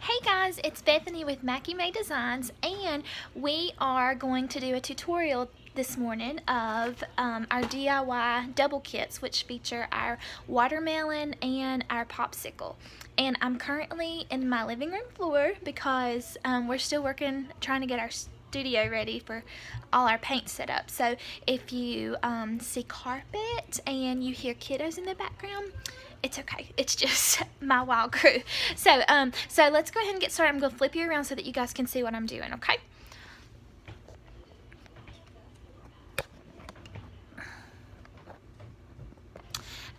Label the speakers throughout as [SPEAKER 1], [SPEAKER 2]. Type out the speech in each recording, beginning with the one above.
[SPEAKER 1] Hey guys, it's Bethany with Mackie May Designs, and we are going to do a tutorial this morning of our DIY double kits, which feature our watermelon and our popsicle. And I'm currently in my living room floor because we're still trying to get our studio ready for all our paint set up. So if you see carpet and you hear kiddos in the background, it's okay. It's just my wild crew. So let's go ahead and get started. I'm going to flip you around so that you guys can see what I'm doing, okay?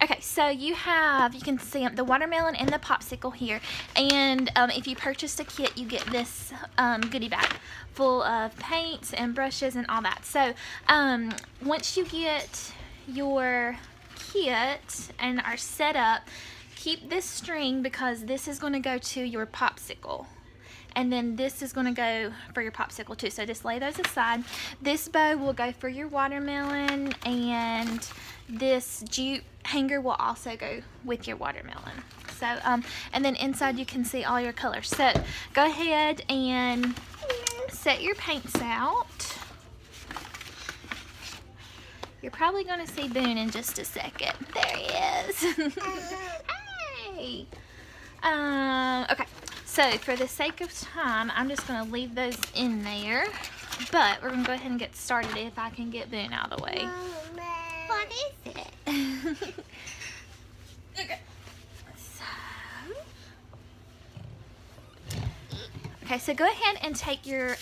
[SPEAKER 1] Okay, so you can see the watermelon and the popsicle here, and if you purchased a kit, you get this goodie bag full of paints and brushes and all that. So once you get your kit and are set up, keep this string because this is going to go to your popsicle. And then this is going to go for your popsicle too. So just lay those aside. This bow will go for your watermelon, and this jute hanger will also go with your watermelon. So, and then inside you can see all your colors. So go ahead and set your paints out. You're probably going to see Boone in just a second. There he is. Hey. Okay. So for the sake of time, I'm just going to leave those in there. But we're going to go ahead and get started if I can get Boone out of the way. What is it? Okay. So go ahead and take your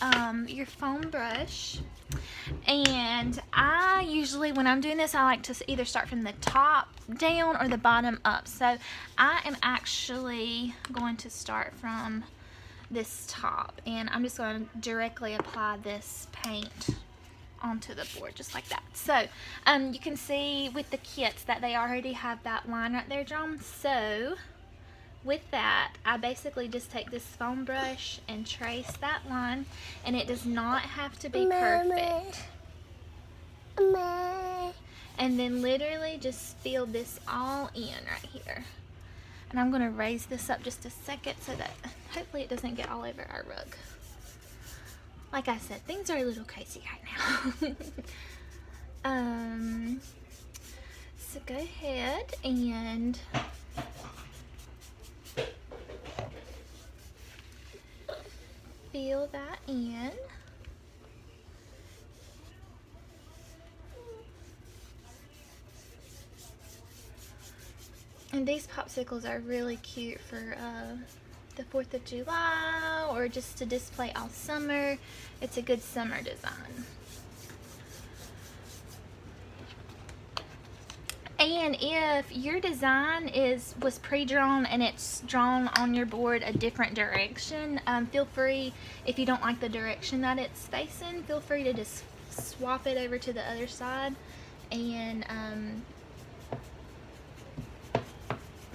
[SPEAKER 1] foam brush. And I usually, when I'm doing this, I like to either start from the top down or the bottom up. So I am actually going to start from this top, and I'm just going to directly apply this paint onto the board just like that. So you can see with the kits that they already have that line right there drawn. So with that, I basically just take this foam brush and trace that line, and it does not have to be perfect. And then literally just fill this all in right here. And I'm going to raise this up just a second so that hopefully it doesn't get all over our rug. Like I said, things are a little crazy right now. So go ahead and fill that in. And these popsicles are really cute for the 4th of July or just to display all summer. It's a good summer design. And if your design was pre-drawn and it's drawn on your board a different direction, feel free, if you don't like the direction that it's facing, feel free to just swap it over to the other side and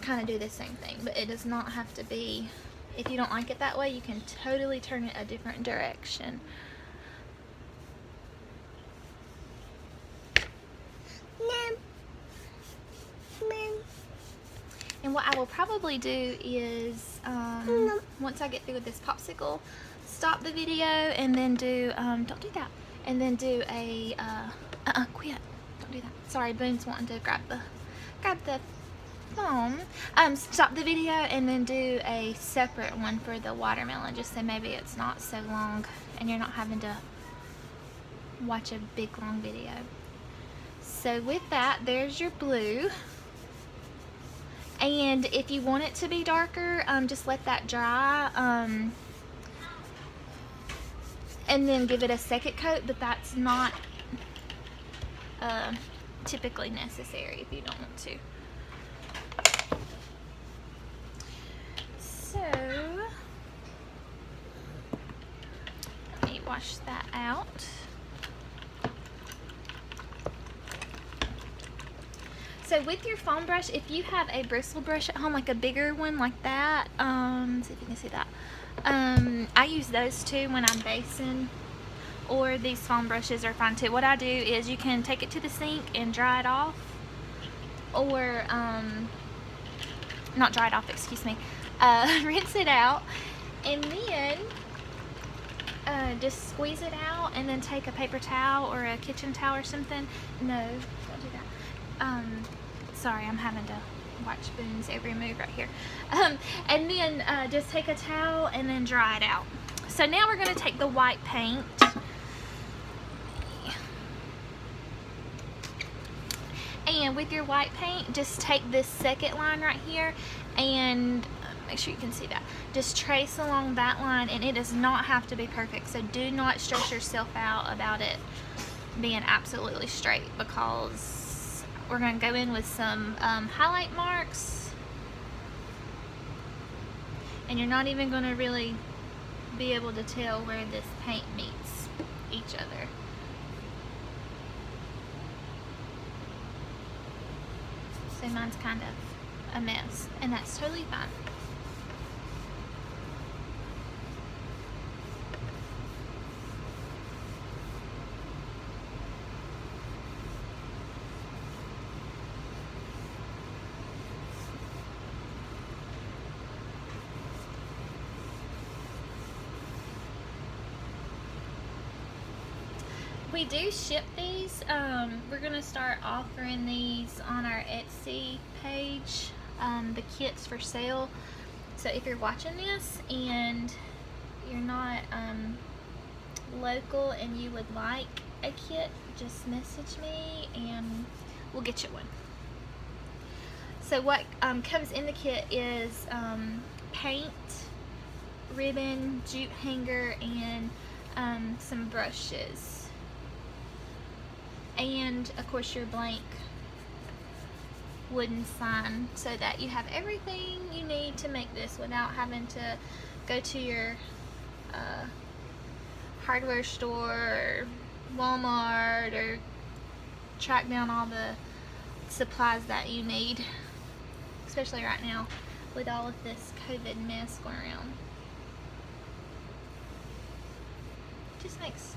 [SPEAKER 1] kind of do the same thing. But it does not have to be, if you don't like it that way, you can totally turn it a different direction. And what I will probably do is, once I get through with this popsicle, stop the video and then do, don't do that, and then do a, quit, don't do that. Sorry, Boone's wanting to grab the foam. Stop the video and then do a separate one for the watermelon, just so maybe it's not so long and you're not having to watch a big long video. So with that, there's your blue. And if you want it to be darker, just let that dry, and then give it a second coat, but that's not typically necessary if you don't want to. So let me wash that out. So with your foam brush, if you have a bristle brush at home, like a bigger one like that, see if you can see that. I use those too when I'm basing, or these foam brushes are fine too. What I do is you can take it to the sink and dry it off, or not dry it off, excuse me, rinse it out And then just squeeze it out, and then take a paper towel or a kitchen towel or something. No, don't do that. Sorry, I'm having to watch Boone's every move right here. And then just take a towel and then dry it out. So now we're going to take the white paint. And with your white paint, just take this second line right here and make sure you can see that. Just trace along that line, and it does not have to be perfect. So do not stress yourself out about it being absolutely straight, because we're going to go in with some highlight marks, and you're not even going to really be able to tell where this paint meets each other. So mine's kind of a mess, and that's totally fine. We do ship these. We're gonna start offering these on our Etsy page, the kits for sale. So if you're watching this and you're not local and you would like a kit, just message me and we'll get you one. So what comes in the kit is paint, ribbon, jute hanger, and some brushes. And of course your blank wooden sign, so that you have everything you need to make this without having to go to your hardware store or Walmart or track down all the supplies that you need, especially right now with all of this COVID mess going around. It just makes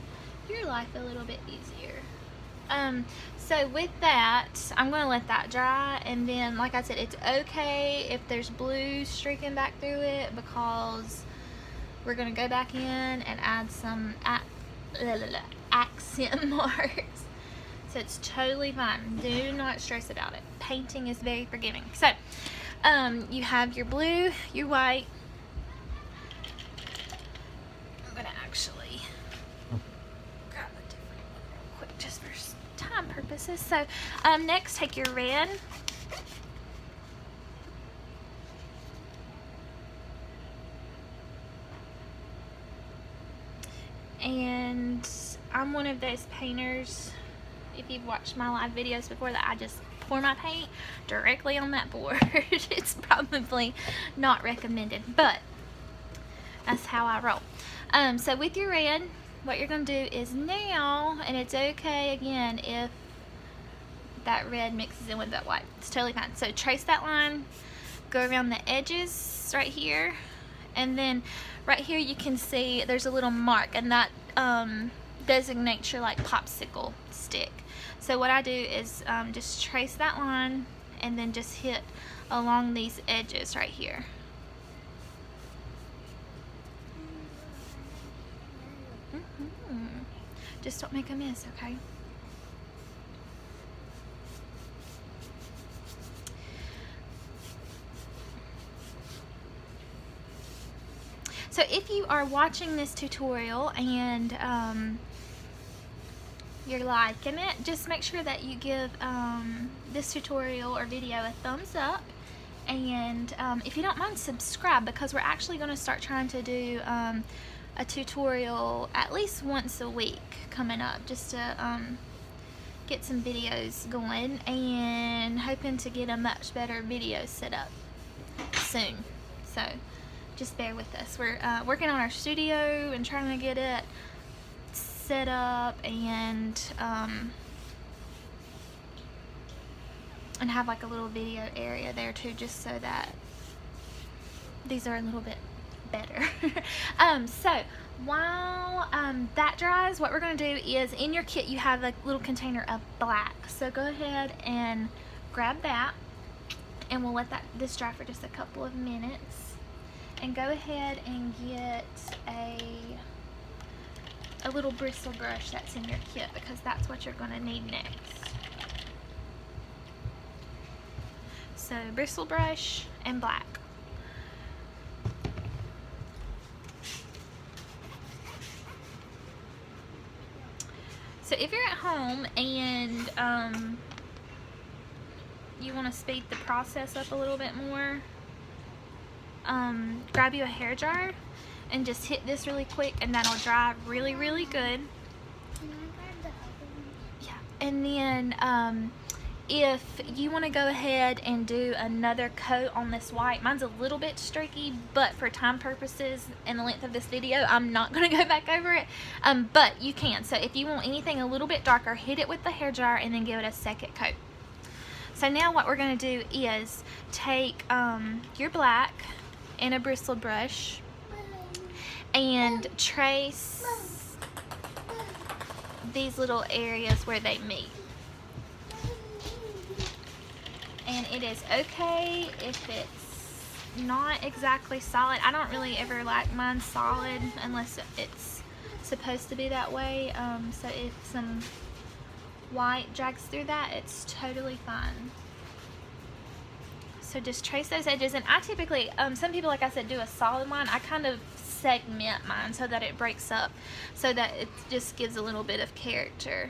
[SPEAKER 1] your life a little bit easier. So with that, I'm going to let that dry, and then like I said, it's okay if there's blue streaking back through it, because we're going to go back in and add some accent marks. So it's totally fine. Do not stress about it. Painting is very forgiving. So you have your blue, your white. I'm going to actually grab a different one real quick just for time purposes. So next, take your red, and I'm one of those painters, if you've watched my live videos before, that I just pour my paint directly on that board. It's probably not recommended, but that's how I roll. So with your red, what you're going to do is now, and it's okay again if that red mixes in with that white, it's totally fine. So trace that line, go around the edges right here, and then right here you can see there's a little mark, and that designates your like popsicle stick. So what I do is just trace that line and then just hit along these edges right here. Just don't make a mess, okay? So if you are watching this tutorial and you're liking it, just make sure that you give this tutorial or video a thumbs up, and if you don't mind, subscribe, because we're actually going to start trying to do a tutorial at least once a week coming up, just to get some videos going, and hoping to get a much better video set up soon. So just bear with us. We're working on our studio and trying to get it set up, and have like a little video area there too, just so that these are a little bit better. So while that dries, what we're going to do is, in your kit you have a little container of black, so go ahead and grab that, and we'll let this dry for just a couple of minutes. and go ahead and get a little bristle brush that's in your kit, because that's what you're going to need next. So bristle brush and black. So if you're at home and you want to speed the process up a little bit more, grab you a hair dryer and just hit this really quick, and that'll dry really, really good.
[SPEAKER 2] Can I grab the other one?
[SPEAKER 1] Yeah, and then if you want to go ahead and do another coat on this white, mine's a little bit streaky, but for time purposes and the length of this video, I'm not going to go back over it, but you can. So if you want anything a little bit darker, hit it with the hair dryer and then give it a second coat. So now what we're going to do is take your black and a bristle brush and trace these little areas where they meet. And it is okay if it's not exactly solid. I don't really ever like mine solid unless it's supposed to be that way. So if some white drags through that, it's totally fine. So just trace those edges. And I typically, some people, like I said, do a solid line. I kind of segment mine so that it breaks up, so that it just gives a little bit of character.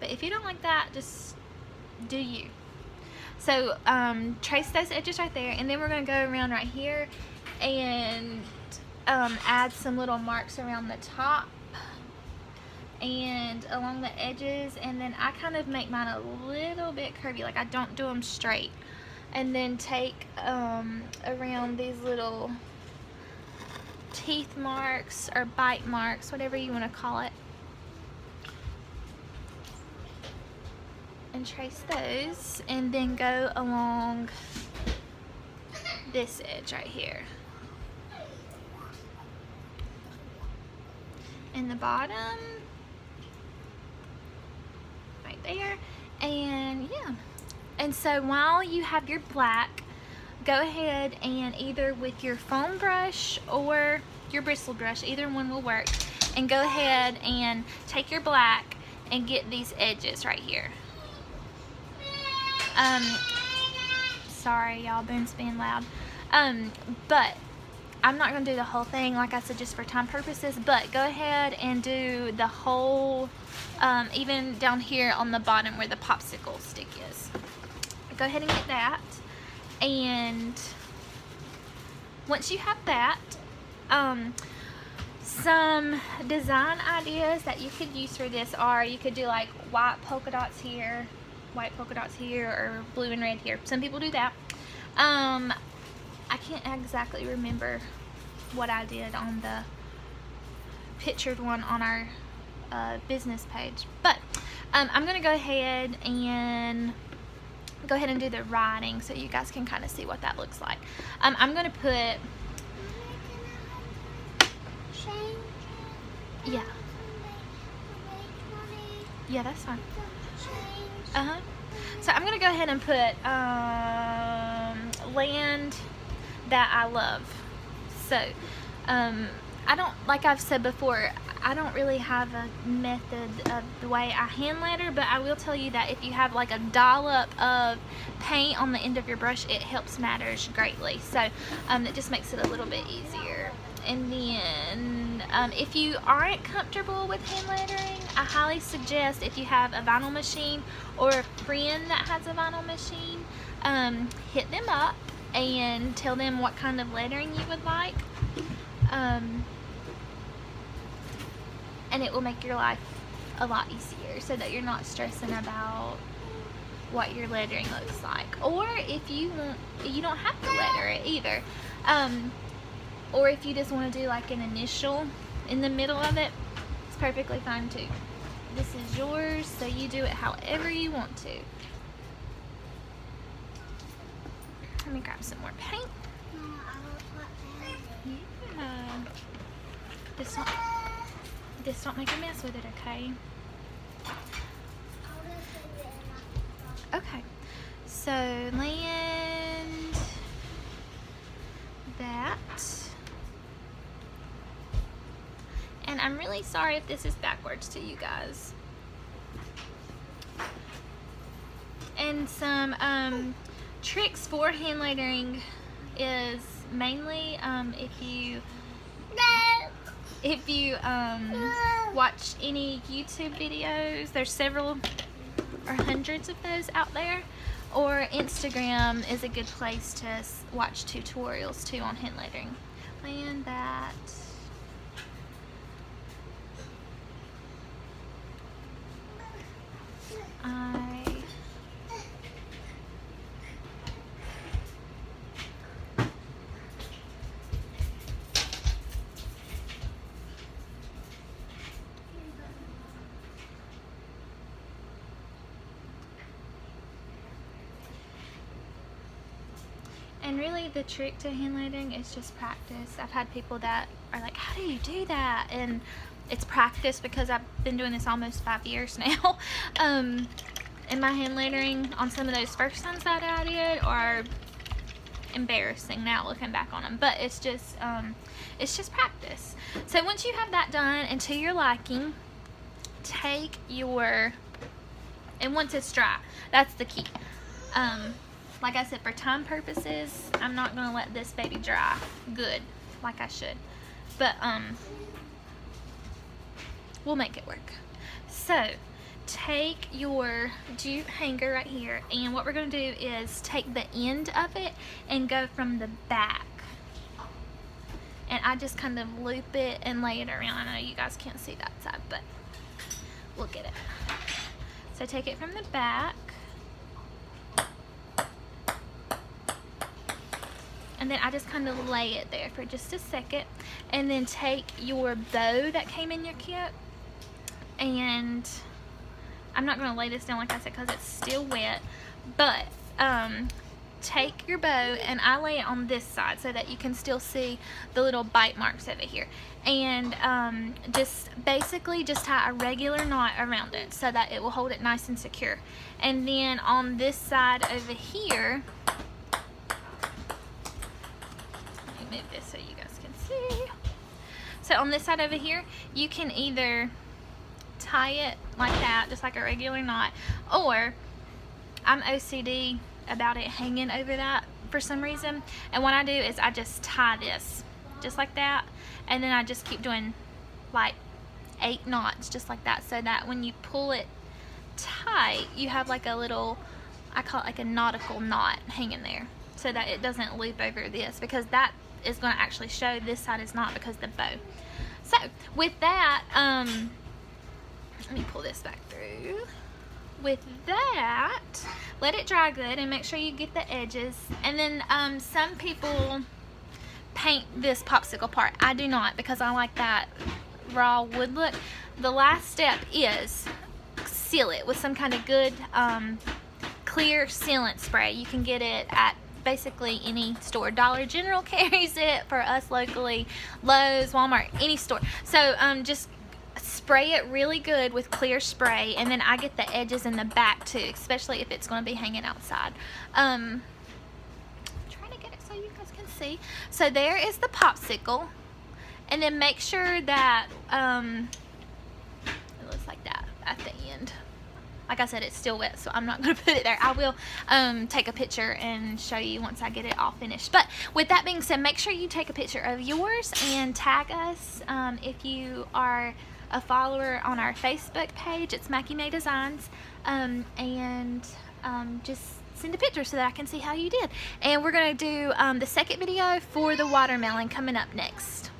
[SPEAKER 1] But if you don't like that, just do you. So trace those edges right there, and then we're going to go around right here and add some little marks around the top and along the edges, and then I kind of make mine a little bit curvy, like I don't do them straight, and then take around these little teeth marks or bite marks, whatever you want to call it, and trace those, and then go along this edge right here in the bottom right there. And yeah, and so while you have your black, go ahead and either with your foam brush or your bristle brush, either one will work, and go ahead and take your black and get these edges right here. Sorry y'all, Boone's being loud. But I'm not going to do the whole thing, like I said, just for time purposes, but go ahead and do the whole, even down here on the bottom where the popsicle stick is. Go ahead and get that, and once you have that, some design ideas that you could use for this are, you could do like white polka dots here, or blue and red here. Some people do that. I can't exactly remember what I did on the pictured one on our business page, but I'm gonna go ahead and do the writing so you guys can kind of see what that looks like. I'm gonna put, yeah, that's fine. So I'm gonna go ahead and put land that I love. So I don't, like I've said before, I don't really have a method of the way I hand letter, but I will tell you that if you have like a dollop of paint on the end of your brush, it helps matters greatly. So it just makes it a little bit easier. And then if you aren't comfortable with hand lettering, I highly suggest, if you have a vinyl machine or a friend that has a vinyl machine, hit them up and tell them what kind of lettering you would like, and it will make your life a lot easier, so that you're not stressing about what your lettering looks like. Or if you want, you don't have to letter it either, or if you just want to do like an initial in the middle of it, it's perfectly fine too. This is yours, so you do it however you want to. Let me grab some more paint. Yeah. Just don't make a mess with it, okay? Okay. So land that. And I'm really sorry if this is backwards to you guys. And some tricks for hand layering is mainly if you watch any YouTube videos, there's several or hundreds of those out there, or Instagram is a good place to watch tutorials too on hand layering. And that. And really the trick to hand layering is just practice. I've had people that are like, how do you do that? And it's practice, because I've been doing this almost 5 years now. And my hand layering on some of those first ones that I did are embarrassing now looking back on them. But it's just practice. So once you have that done and to your liking, take your, and once it's dry, that's the key. Like I said, for time purposes, I'm not going to let this baby dry good like I should. But we'll make it work. So take your jute hanger right here, and what we're going to do is take the end of it and go from the back. And I just kind of loop it and lay it around. I know you guys can't see that side, but look at it. So take it from the back. And then I just kind of lay it there for just a second. And then take your bow that came in your kit. And I'm not going to lay this down like I said because it's still wet. But take your bow, and I lay it on this side so that you can still see the little bite marks over here. And just basically just tie a regular knot around it so that it will hold it nice and secure. And then on this side over here, move this so you guys can see. So on this side over here, you can either tie it like that, just like a regular knot, or I'm OCD about it hanging over that for some reason, and what I do is I just tie this just like that, and then I just keep doing like 8 knots just like that, so that when you pull it tight, you have like a little, I call it like a nautical knot hanging there, so that it doesn't loop over this, because that is going to actually show this side is not, because the bow. So with that, let me pull this back through. With that, let it dry good and make sure you get the edges. And then some people paint this popsicle part. I do not, because I like that raw wood look. The last step is seal it with some kind of good clear sealant spray. You can get it at basically any store. Dollar General carries it for us locally, Lowe's, Walmart, any store. So just spray it really good with clear spray, and then I get the edges in the back too, especially if it's going to be hanging outside. Trying to get it so you guys can see. So there is the popsicle, and then make sure that it looks like that at the end. Like I said, it's still wet, so I'm not going to put it there. I will take a picture and show you once I get it all finished. But with that being said, make sure you take a picture of yours and tag us if you are a follower on our Facebook page. It's Mackie May Designs, and just send a picture so that I can see how you did. And we're going to do the second video for the watermelon coming up next.